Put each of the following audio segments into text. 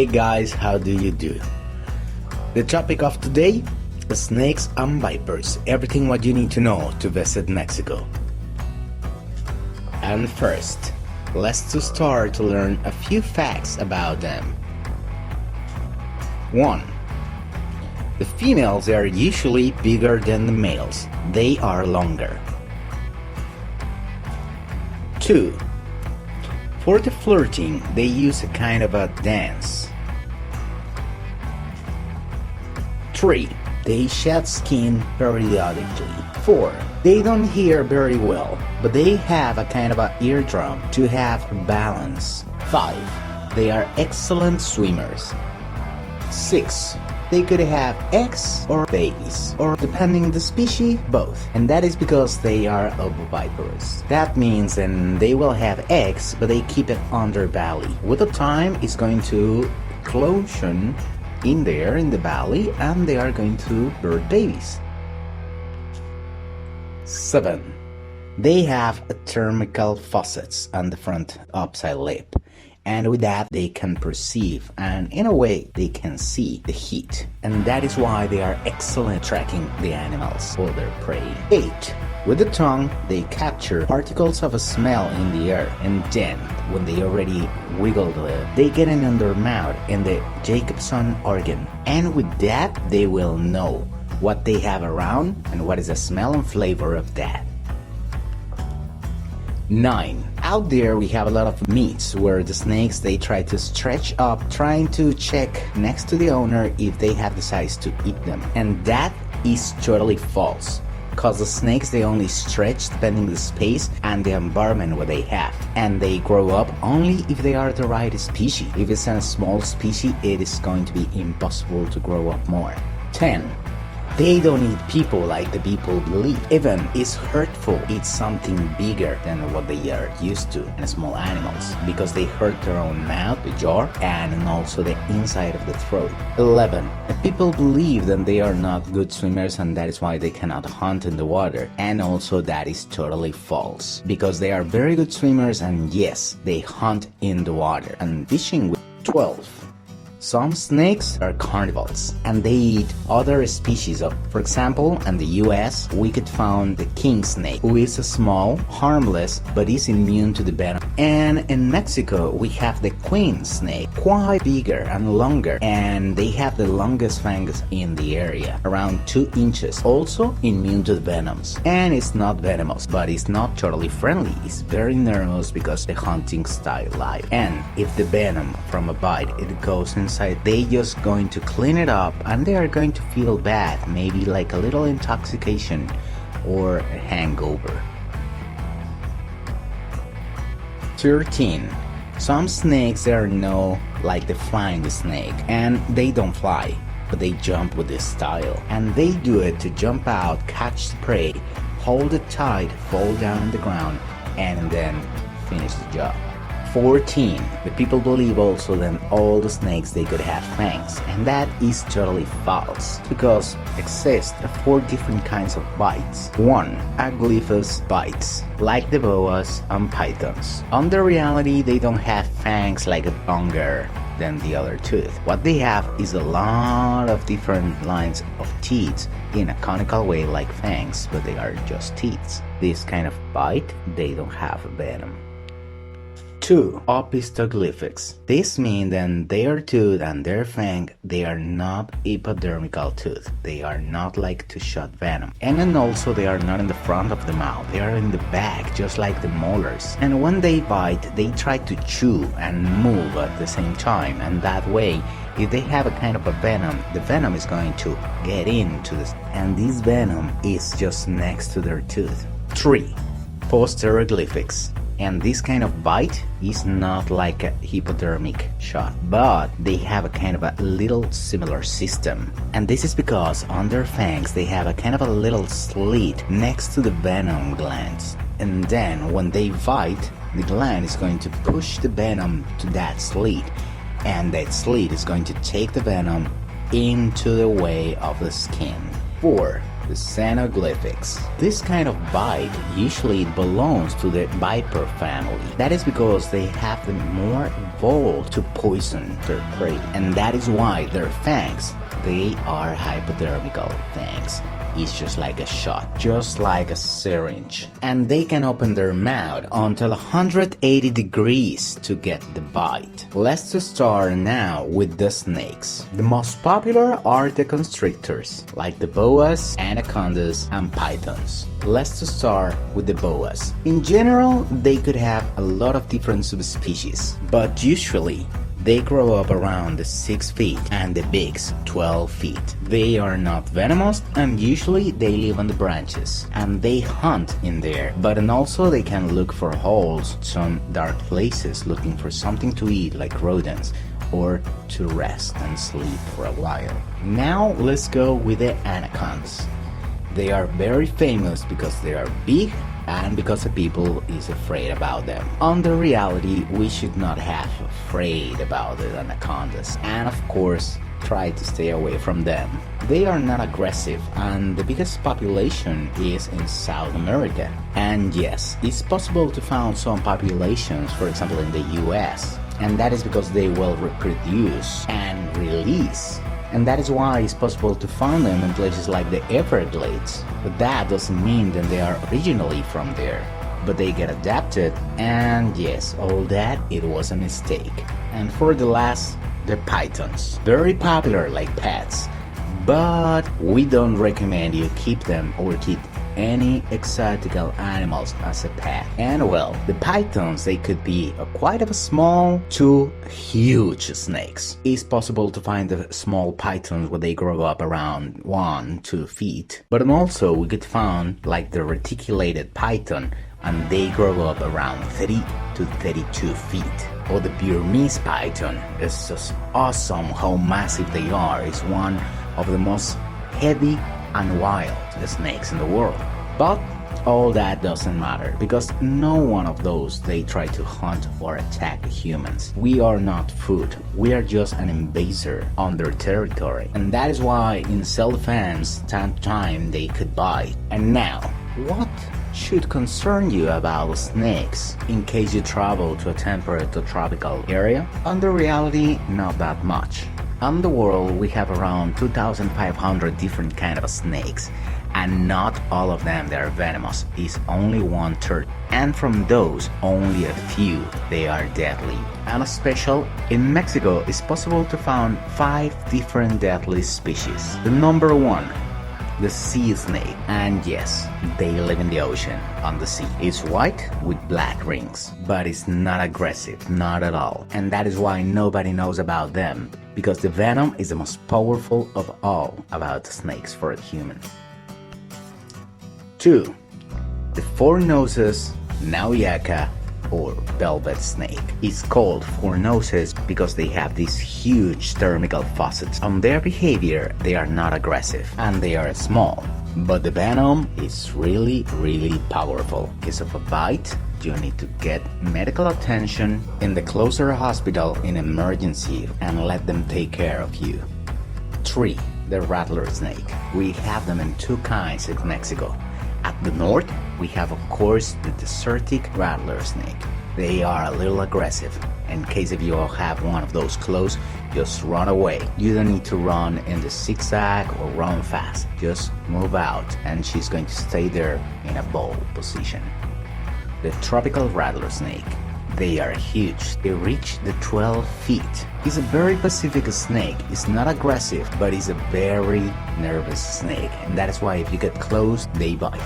Hey guys, how do you do? The topic of today, snakes and vipers, everything what you need to know to visit Mexico. And first, let's start to learn a few facts about them. 1. The females are usually bigger than the males. They are longer. 2. For the flirting, they use a kind of a dance. 3. They shed skin periodically. 4. They don't hear very well, but they have a kind of a eardrum to have balance. 5. They are excellent swimmers. 6. They could have eggs or babies, or depending the species, both. And that is because they are ovoviviparous. That means then they will have eggs, but they keep it on their belly. With the time, it's going to eclosion in there in the belly, and they are going to birth babies. 7. They have thermical faucets on the front upside lip. And with that, they can perceive and in a way, they can see the heat. And that is why they are excellent tracking the animals or their prey. 8. With the tongue, they capture particles of a smell in the air. And then, when they already wiggled it, they get it in their mouth in the Jacobson organ. And with that, they will know what they have around and what is the smell and flavor of that. 9. Out there we have a lot of meats where the snakes they try to stretch up trying to check next to the owner if they have the size to eat them. And that is totally false. Cause the snakes they only stretch depending the space and the environment where they have. And they grow up only if they are the right species. If it's a small species, it is going to be impossible to grow up more. 10. They don't eat people like the people believe. Even it's hurtful, it's something bigger than what they are used to in small animals because they hurt their own mouth, the jaw, and also the inside of the throat. 11. People believe that they are not good swimmers and that is why they cannot hunt in the water. And also that is totally false because they are very good swimmers and yes, they hunt in the water and fishing with. 12. Some snakes are carnivores and they eat other species of. For example, in the US, we could find the king snake, who is small, harmless, but is immune to the venom. And in Mexico, we have the queen snake, quite bigger and longer, and they have the longest fangs in the area, around 2 inches, also immune to the venoms. And it's not venomous, but it's not totally friendly. It's very nervous because the hunting style life. And if the venom from a bite, it goes inside, they just going to clean it up and they are going to feel bad, maybe like a little intoxication or a hangover. 13. Some snakes are known like the flying snake and they don't fly, but they jump with this style. And they do it to jump out, catch the prey, hold it tight, fall down on the ground, and then finish the job. 14. The people believe also that all the snakes they could have fangs, and that is totally false because exist 4 different kinds of bites. 1. Aglyphus bites, like the boas and pythons. On the reality, they don't have fangs like a longer than the other tooth. What they have is a lot of different lines of teeth in a conical way like fangs, but they are just teeth. This kind of bite, they don't have venom. 2. Opistoglyphics. This means that their tooth and their fang, they are not epidermical tooth. They are not like to shot venom. And then also they are not in the front of the mouth. They are in the back, just like the molars. And when they bite, they try to chew and move at the same time. And that way, if they have a kind of a venom, the venom is going to get into this. And this venom is just next to their tooth. 3. Posterogliphics. And this kind of bite is not like a hypodermic shot, but they have a kind of a little similar system. And this is because on their fangs they have a kind of a little slit next to the venom glands. And then when they bite, the gland is going to push the venom to that slit. And that slit is going to take the venom into the way of the skin. 4. the xenoglyphics. This kind of bite usually belongs to the viper family. That is because they have the more evolved to poison their prey, and that is why their fangs, they are hypodermical fangs. It's just like a shot, just like a syringe. And they can open their mouth until 180 degrees to get the bite. Let's start now with the snakes. The most popular are the constrictors, like the boas, anacondas, and pythons. Let's start with the boas. In general, they could have a lot of different subspecies, but usually they grow up around the 6 feet and the bigs 12 feet. They are not venomous and usually they live on the branches and they hunt in there, but and also they can look for holes, some dark places looking for something to eat like rodents or to rest and sleep for a while. Now let's go with the anacondas. They are very famous because they are big and because the people is afraid about them. On the reality, we should not have afraid about the anacondas and of course try to stay away from them. They are not aggressive and the biggest population is in South America. And yes, it's possible to find some populations, for example in the US, and that is because they will reproduce and release. And that is why it's possible to find them in places like the Everglades. But that doesn't mean that they are originally from there. But they get adapted, and yes, all that, it was a mistake. And for the last, the pythons. Very popular like pets. But we don't recommend you keep them or keep any exotical animals as a pet. And well, the pythons, they could be quite of a small to huge snakes. It's possible to find the small pythons when they grow up around 1-2 feet. But also we could find like the reticulated python and they grow up around 30 to 32 feet. Or the Burmese python. It's just awesome how massive they are. It's one of the most heavy and wild snakes in the world. But all that doesn't matter because no one of those they try to hunt or attack humans. We are not food. We are just an invader on their territory. And that is why in self-defense, time to time they could bite. And now, what should concern you about snakes in case you travel to a temperate or tropical area? On the reality, not that much. On the world, we have around 2,500 different kind of snakes, and not all of them they are venomous. It's only 1/3, and from those, only a few they are deadly. And special, in Mexico, it's possible to find 5 different deadly species. The number 1, the sea snake, and yes, they live in the ocean, on the sea. It's white with black rings, but it's not aggressive, not at all. And that is why nobody knows about them, because the venom is the most powerful of all about snakes for a human. 2. The 4 noses Nauyaka or velvet snake. It's called 4 noses because they have these huge thermical faucets. On their behavior, they are not aggressive and they are small. But the venom is really powerful. In case of a bite, you need to get medical attention in the closer hospital in emergency and let them take care of you. 3. The rattler snake. We have them in 2 kinds in Mexico. At the north, we have of course the desertic rattler snake. They are a little aggressive. In case if you have one of those close, just run away. You don't need to run in the zigzag or run fast. Just move out and she's going to stay there in a bow position. The tropical rattler snake. They are huge. They reach the 12 feet. It's a very pacific snake. It's not aggressive, but it's a very nervous snake. And that is why if you get close, they bite.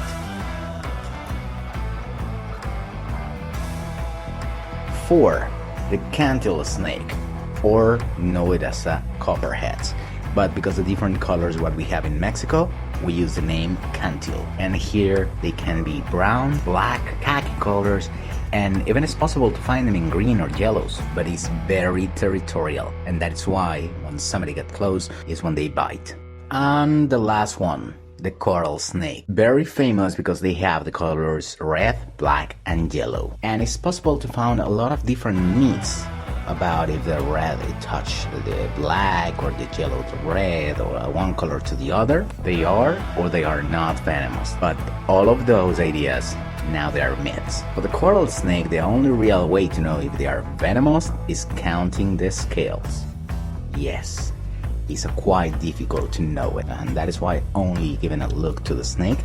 4. The cantil snake, or know it as a copperheads. But because of different colors what we have in Mexico, we use the name cantil. And here they can be brown, black, khaki colors, and even it's possible to find them in green or yellows, but it's very territorial. And that is why when somebody gets close is when they bite. And the last one, the coral snake. Very famous because they have the colors red, black, and yellow. And it's possible to find a lot of different meats about if the red it touch the black or the yellow to red or one color to the other. They are or they are not venomous. But all of those ideas, now they are myths. For the coral snake, the only real way to know if they are venomous is counting the scales. Yes, it's quite difficult to know it, and that is why only giving a look to the snake,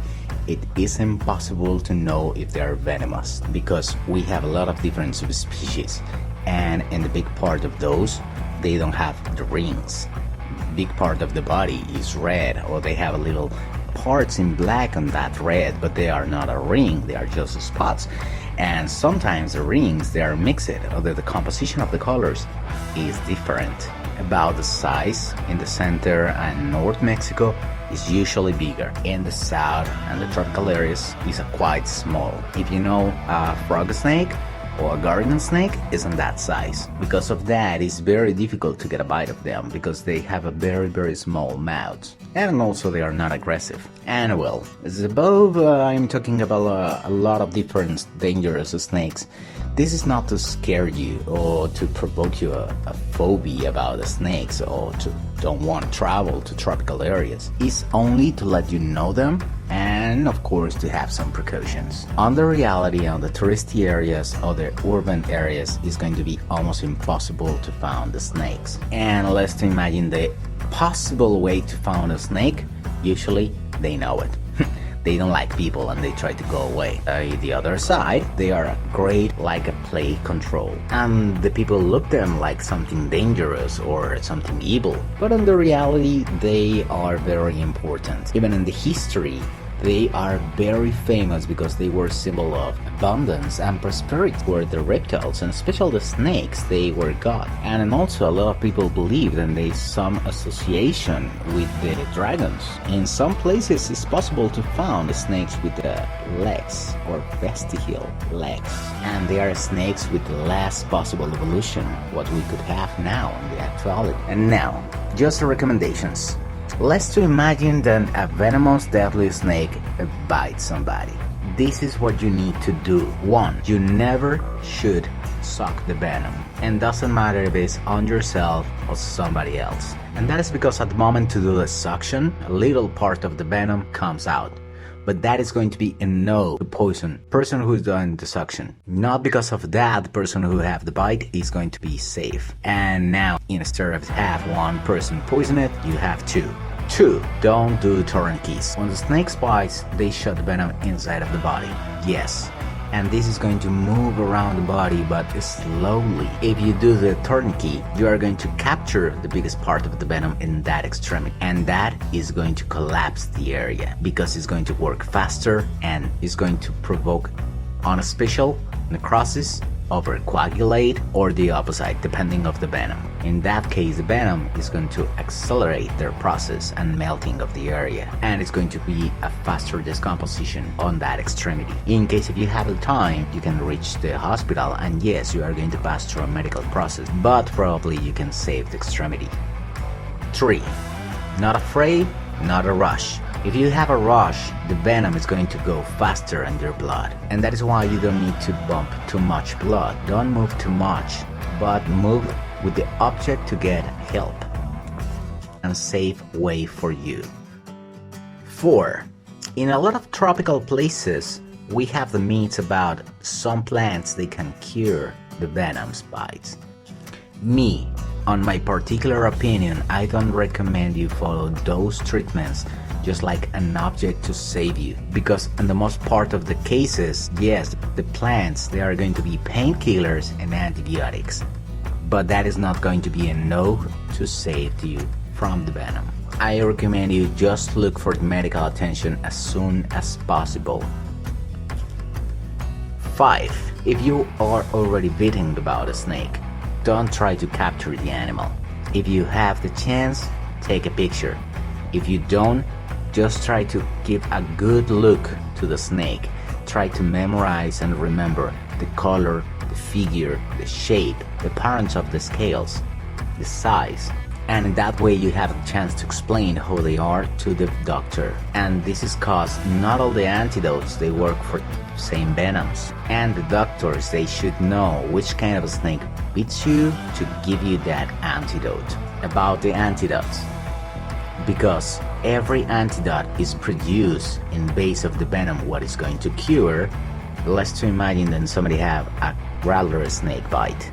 it is impossible to know if they are venomous, because we have a lot of different subspecies, and in the big part of those, they don't have the rings. Big part of the body is red, or they have a little parts in black on that red, but they are not a ring, they are just spots. And sometimes the rings, they are mixed, although the composition of the colors is different. About the size, in the center and North Mexico is usually bigger. In the south and the tropical areas is quite small. If you know a frog snake or a garden snake, isn't that size. Because of that, it's very difficult to get a bite of them because they have a very small mouth. And also they are not aggressive. And well, as above, I'm talking about a lot of different dangerous snakes. This is not to scare you or to provoke you a phobia about the snakes or to don't want to travel to tropical areas. It's only to let you know them and of course to have some precautions. On the reality, on the touristy areas or the urban areas, it's going to be almost impossible to find the snakes. And let's imagine the possible way to find a snake. Usually they know it. They don't like people and they try to go away. The other side, they are great like a play control. And the people look them like something dangerous or something evil. But in the reality, they are very important. Even in the history, they are very famous because they were symbol of abundance and prosperity. Were the reptiles and especially the snakes, they were god. And also a lot of people believe that there is some association with the dragons. In some places it's possible to find snakes with legs or vestigial legs. And they are snakes with less possible evolution, what we could have now in the actuality. And now, just recommendations. Let's to imagine that a venomous deadly snake bites somebody. This is what you need to do. 1. You never should suck the venom. And doesn't matter if it's on yourself or somebody else. And that is because at the moment to do the suction, a little part of the venom comes out. But that is going to be enough to poison the person who is doing the suction. Not because of that, the person who have the bite is going to be safe. And now, instead of have one person poison it, you have two. 2. Don't do tourniquets. When the snake bites, they shut the venom inside of the body. Yes. And this is going to move around the body, but slowly. If you do the tourniquet, you are going to capture the biggest part of the venom in that extremity. And that is going to collapse the area because it's going to work faster and is going to provoke unspecial necrosis, overcoagulate, or the opposite, depending of the venom. In that case, the venom is going to accelerate their process and melting of the area, and it's going to be a faster decomposition on that extremity. In case if you have the time, you can reach the hospital, and yes, you are going to pass through a medical process, but probably you can save the extremity. 3. Not afraid, not a rush. If you have a rush, the venom is going to go faster in your blood. And that is why you don't need to bump too much blood. Don't move too much, but move with the object to get help and safe way for you. 4. In a lot of tropical places, we have the myths about some plants they can cure the venom's bites. Me, on my particular opinion, I don't recommend you follow those treatments just like an object to save you, because in the most part of the cases, yes, the plants, they are going to be painkillers and antibiotics, but that is not going to be enough to save you from the venom. I recommend you just look for the medical attention as soon as possible. 5. If you are already bitten about a snake, don't try to capture the animal. If you have the chance, take a picture. If you don't, just try to give a good look to the snake. Try to memorize and remember the color, the figure, the shape, the patterns of the scales, the size, And in that way you have a chance to explain who they are to the doctor. And this is cause not all the antidotes they work for same venoms, and the doctors they should know which kind of a snake beats you to give you that antidote. About the antidotes, because every antidote is produced in base of the venom what is going to cure. Let's to imagine that somebody have a regular snake bite,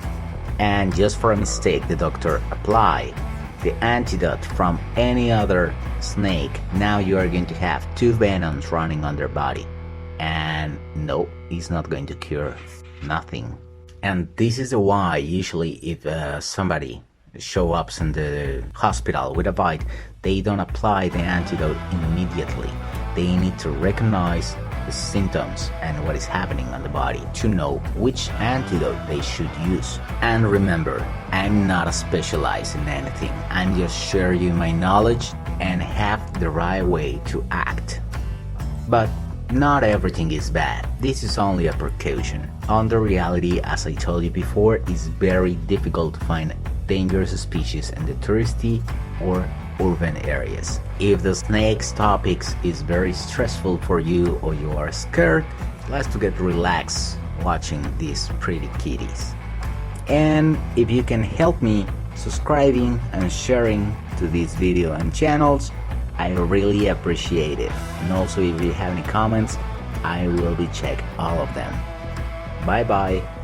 and just for a mistake the doctor apply the antidote from any other snake. Now you are going to have two venoms running on their body, and no, it's not going to cure nothing. And this is why usually if somebody show up in the hospital with a bite, they don't apply the antidote immediately. They need to recognize the symptoms and what is happening on the body to know which antidote they should use. And remember, I'm not a specialized in anything. I'm just sharing you my knowledge and have the right way to act. But not everything is bad. This is only a precaution. On the reality, as I told you before, it's very difficult to find dangerous species in the touristy or urban areas. If the snakes topics is very stressful for you or you are scared, let's to get relaxed watching these pretty kitties. And if you can help me subscribing and sharing to this video and channels, I really appreciate it. And also if you have any comments, I will be check all of them. Bye bye.